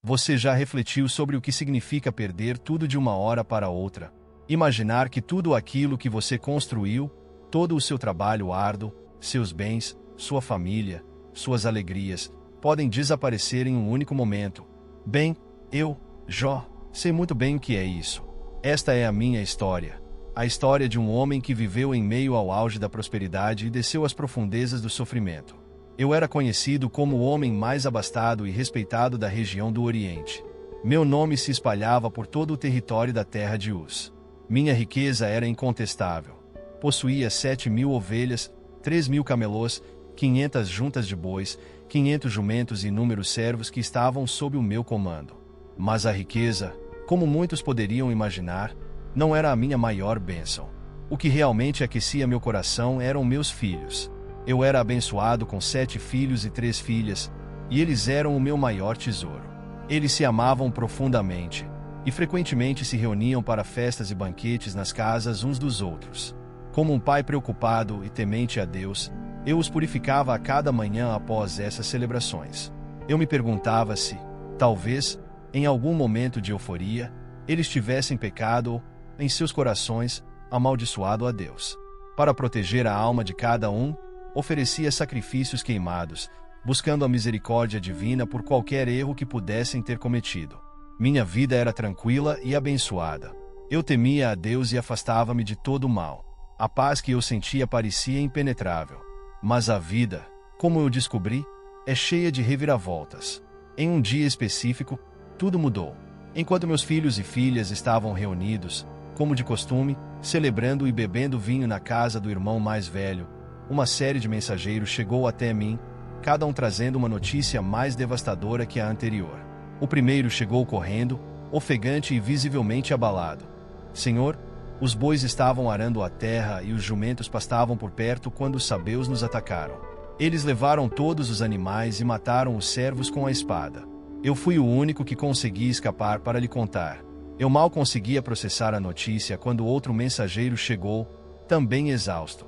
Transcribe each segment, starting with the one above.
Você já refletiu sobre o que significa perder tudo de uma hora para outra? Imaginar que tudo aquilo que você construiu, todo o seu trabalho árduo, seus bens, sua família, suas alegrias, podem desaparecer em um único momento. Bem, eu, Jó, sei muito bem o que é isso. Esta é a minha história. A história de um homem que viveu em meio ao auge da prosperidade e desceu às profundezas do sofrimento. Eu era conhecido como o homem mais abastado e respeitado da região do Oriente. Meu nome se espalhava por todo o território da terra de Uz. Minha riqueza era incontestável. Possuía 7.000 ovelhas, 3.000 camelôs, 500 juntas de bois, 500 jumentos e inúmeros servos que estavam sob o meu comando. Mas a riqueza, como muitos poderiam imaginar, não era a minha maior bênção. O que realmente aquecia meu coração eram meus filhos. Eu era abençoado com 7 filhos e 3 filhas, e eles eram o meu maior tesouro. Eles se amavam profundamente, e frequentemente se reuniam para festas e banquetes nas casas uns dos outros. Como um pai preocupado e temente a Deus, eu os purificava a cada manhã após essas celebrações. Eu me perguntava se, talvez, em algum momento de euforia, eles tivessem pecado ou, em seus corações, amaldiçoado a Deus. Para proteger a alma de cada um, oferecia sacrifícios queimados, buscando a misericórdia divina por qualquer erro que pudessem ter cometido. Minha vida era tranquila e abençoada. Eu temia a Deus e afastava-me de todo o mal. A paz que eu sentia parecia impenetrável. Mas a vida, como eu descobri, é cheia de reviravoltas. Em um dia específico, tudo mudou. Enquanto meus filhos e filhas estavam reunidos, como de costume, celebrando e bebendo vinho na casa do irmão mais velho, uma série de mensageiros chegou até mim, cada um trazendo uma notícia mais devastadora que a anterior. O primeiro chegou correndo, ofegante e visivelmente abalado. Senhor, os bois estavam arando a terra e os jumentos pastavam por perto quando os sabeus nos atacaram. Eles levaram todos os animais e mataram os servos com a espada. Eu fui o único que consegui escapar para lhe contar. Eu mal conseguia processar a notícia quando outro mensageiro chegou, também exausto.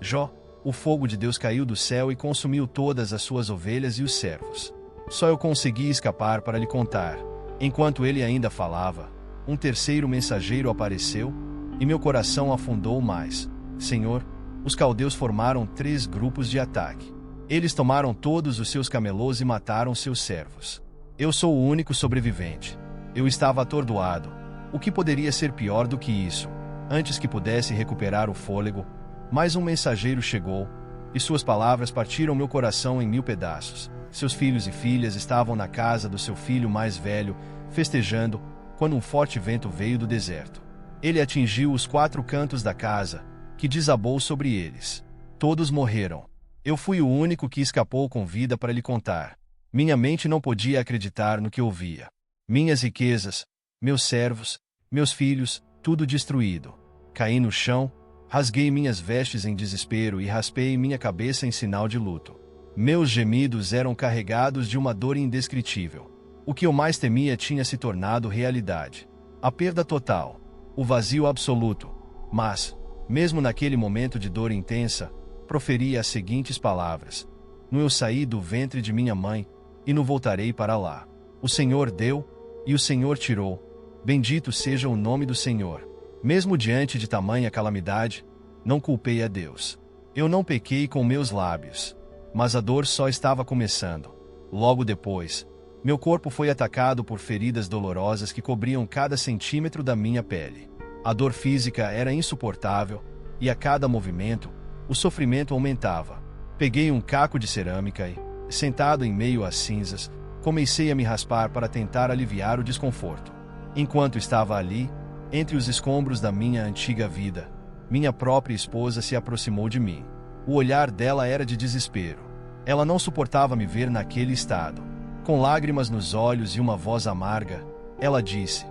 Jó, o fogo de Deus caiu do céu e consumiu todas as suas ovelhas e os servos. Só eu consegui escapar para lhe contar. Enquanto ele ainda falava, um terceiro mensageiro apareceu, e meu coração afundou mais. Senhor, os caldeus formaram 3 grupos de ataque. Eles tomaram todos os seus camelôs e mataram seus servos. Eu sou o único sobrevivente. Eu estava atordoado. O que poderia ser pior do que isso? Antes que pudesse recuperar o fôlego, mais um mensageiro chegou, e suas palavras partiram meu coração em 1000 pedaços. Seus filhos e filhas estavam na casa do seu filho mais velho, festejando, quando um forte vento veio do deserto. Ele atingiu os 4 cantos da casa, que desabou sobre eles. Todos morreram. Eu fui o único que escapou com vida para lhe contar. Minha mente não podia acreditar no que ouvia. Minhas riquezas, meus servos, meus filhos, tudo destruído. Caí no chão, rasguei minhas vestes em desespero e raspei minha cabeça em sinal de luto. Meus gemidos eram carregados de uma dor indescritível. O que eu mais temia tinha se tornado realidade. A perda total, o vazio absoluto. Mas, mesmo naquele momento de dor intensa, proferi as seguintes palavras: No eu saí do ventre de minha mãe, e não voltarei para lá. O Senhor deu, e o Senhor tirou. Bendito seja o nome do Senhor. Mesmo diante de tamanha calamidade, não culpei a Deus. Eu não pequei com meus lábios. Mas a dor só estava começando. Logo depois, meu corpo foi atacado por feridas dolorosas que cobriam cada centímetro da minha pele. A dor física era insuportável, e a cada movimento, o sofrimento aumentava. Peguei um caco de cerâmica e, sentado em meio às cinzas, comecei a me raspar para tentar aliviar o desconforto. Enquanto estava ali, entre os escombros da minha antiga vida, minha própria esposa se aproximou de mim. O olhar dela era de desespero. Ela não suportava me ver naquele estado. Com lágrimas nos olhos e uma voz amarga, ela disse: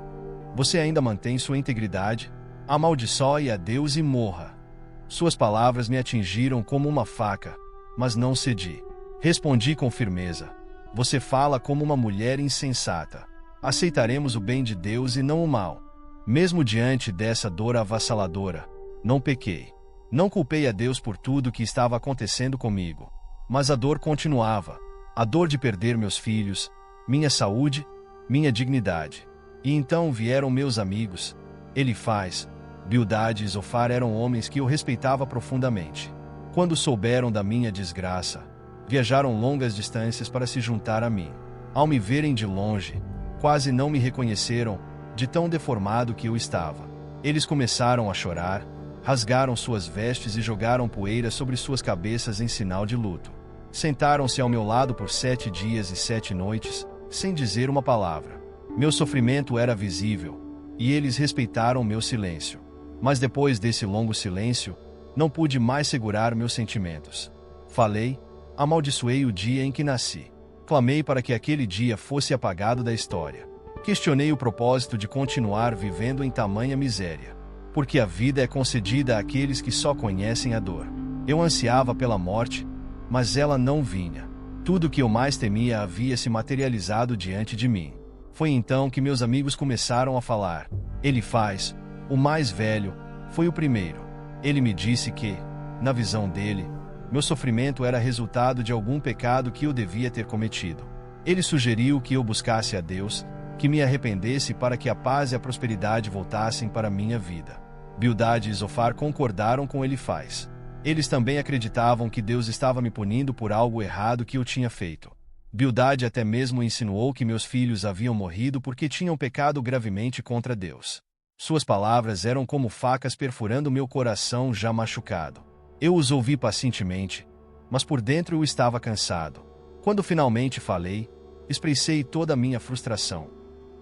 Você ainda mantém sua integridade? Amaldiçoe a Deus e morra. Suas palavras me atingiram como uma faca, mas não cedi. Respondi com firmeza: Você fala como uma mulher insensata. Aceitaremos o bem de Deus e não o mal. Mesmo diante dessa dor avassaladora, não pequei. Não culpei a Deus por tudo que estava acontecendo comigo. Mas a dor continuava. A dor de perder meus filhos, minha saúde, minha dignidade. E então vieram meus amigos, Elifaz, Bildade e Zofar eram homens que eu respeitava profundamente. Quando souberam da minha desgraça, viajaram longas distâncias para se juntar a mim. Ao me verem de longe, quase não me reconheceram, de tão deformado que eu estava. Eles começaram a chorar, rasgaram suas vestes e jogaram poeira sobre suas cabeças em sinal de luto. Sentaram-se ao meu lado por 7 dias e 7 noites, sem dizer uma palavra. Meu sofrimento era visível, e eles respeitaram meu silêncio. Mas depois desse longo silêncio, não pude mais segurar meus sentimentos. Falei, amaldiçoei o dia em que nasci. Clamei para que aquele dia fosse apagado da história. Questionei o propósito de continuar vivendo em tamanha miséria. Porque a vida é concedida àqueles que só conhecem a dor. Eu ansiava pela morte, mas ela não vinha. Tudo o que eu mais temia havia se materializado diante de mim. Foi então que meus amigos começaram a falar. Elifaz, o mais velho, foi o primeiro. Ele me disse que, na visão dele, meu sofrimento era resultado de algum pecado que eu devia ter cometido. Ele sugeriu que eu buscasse a Deus, que me arrependesse para que a paz e a prosperidade voltassem para minha vida. Bildade e Zofar concordaram com Elifaz. Eles também acreditavam que Deus estava me punindo por algo errado que eu tinha feito. Bildade até mesmo insinuou que meus filhos haviam morrido porque tinham pecado gravemente contra Deus. Suas palavras eram como facas perfurando meu coração já machucado. Eu os ouvi pacientemente, mas por dentro eu estava cansado. Quando finalmente falei, expressei toda a minha frustração.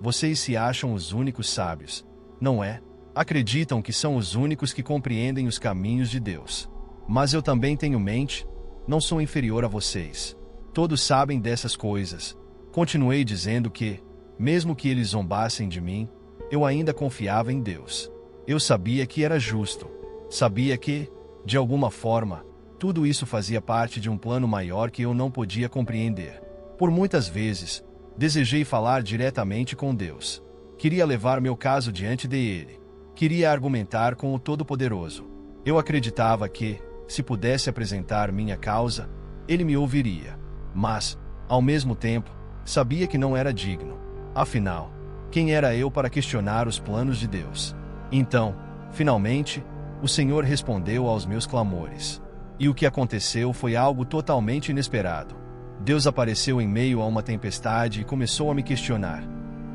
Vocês se acham os únicos sábios, não é? Acreditam que são os únicos que compreendem os caminhos de Deus. Mas eu também tenho mente, não sou inferior a vocês. Todos sabem dessas coisas. Continuei dizendo que, mesmo que eles zombassem de mim, eu ainda confiava em Deus. Eu sabia que era justo. Sabia que, de alguma forma, tudo isso fazia parte de um plano maior que eu não podia compreender. Por muitas vezes, desejei falar diretamente com Deus. Queria levar meu caso diante dele. Queria argumentar com o Todo-Poderoso. Eu acreditava que, se pudesse apresentar minha causa, ele me ouviria. Mas, ao mesmo tempo, sabia que não era digno. Afinal, quem era eu para questionar os planos de Deus? Então, finalmente, o Senhor respondeu aos meus clamores. E o que aconteceu foi algo totalmente inesperado. Deus apareceu em meio a uma tempestade e começou a me questionar.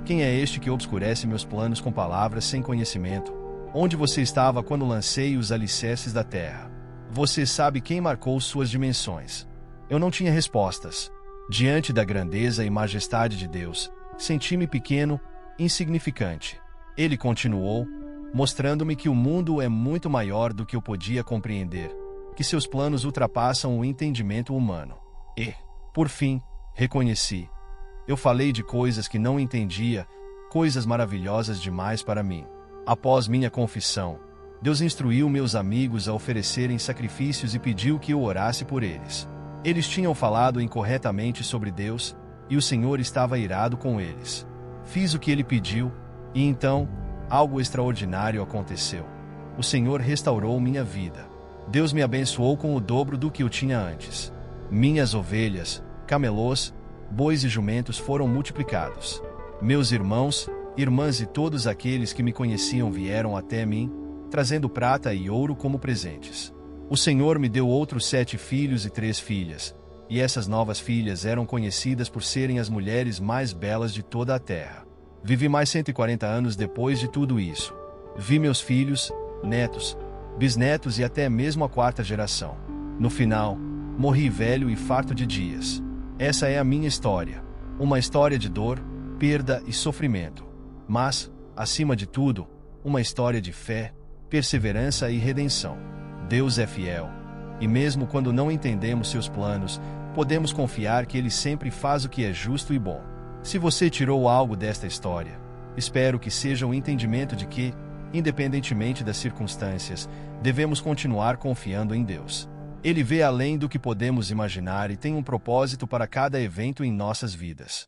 Quem é este que obscurece meus planos com palavras sem conhecimento? Onde você estava quando lancei os alicerces da terra? Você sabe quem marcou suas dimensões? Eu não tinha respostas. Diante da grandeza e majestade de Deus, senti-me pequeno, insignificante. Ele continuou, mostrando-me que o mundo é muito maior do que eu podia compreender, que seus planos ultrapassam o entendimento humano. E, por fim, reconheci. Eu falei de coisas que não entendia, coisas maravilhosas demais para mim. Após minha confissão, Deus instruiu meus amigos a oferecerem sacrifícios e pediu que eu orasse por eles. Eles tinham falado incorretamente sobre Deus, e o Senhor estava irado com eles. Fiz o que ele pediu, e então, algo extraordinário aconteceu. O Senhor restaurou minha vida. Deus me abençoou com o dobro do que eu tinha antes. Minhas ovelhas, camelôs, bois e jumentos foram multiplicados. Meus irmãos, irmãs e todos aqueles que me conheciam vieram até mim, trazendo prata e ouro como presentes. O Senhor me deu outros 7 filhos e 3 filhas, e essas novas filhas eram conhecidas por serem as mulheres mais belas de toda a terra. Vivi mais 140 anos depois de tudo isso. Vi meus filhos, netos, bisnetos e até mesmo a 4ª geração. No final, morri velho e farto de dias. Essa é a minha história. Uma história de dor, perda e sofrimento. Mas, acima de tudo, uma história de fé, perseverança e redenção. Deus é fiel. E mesmo quando não entendemos seus planos, podemos confiar que Ele sempre faz o que é justo e bom. Se você tirou algo desta história, espero que seja o entendimento de que, independentemente das circunstâncias, devemos continuar confiando em Deus. Ele vê além do que podemos imaginar e tem um propósito para cada evento em nossas vidas.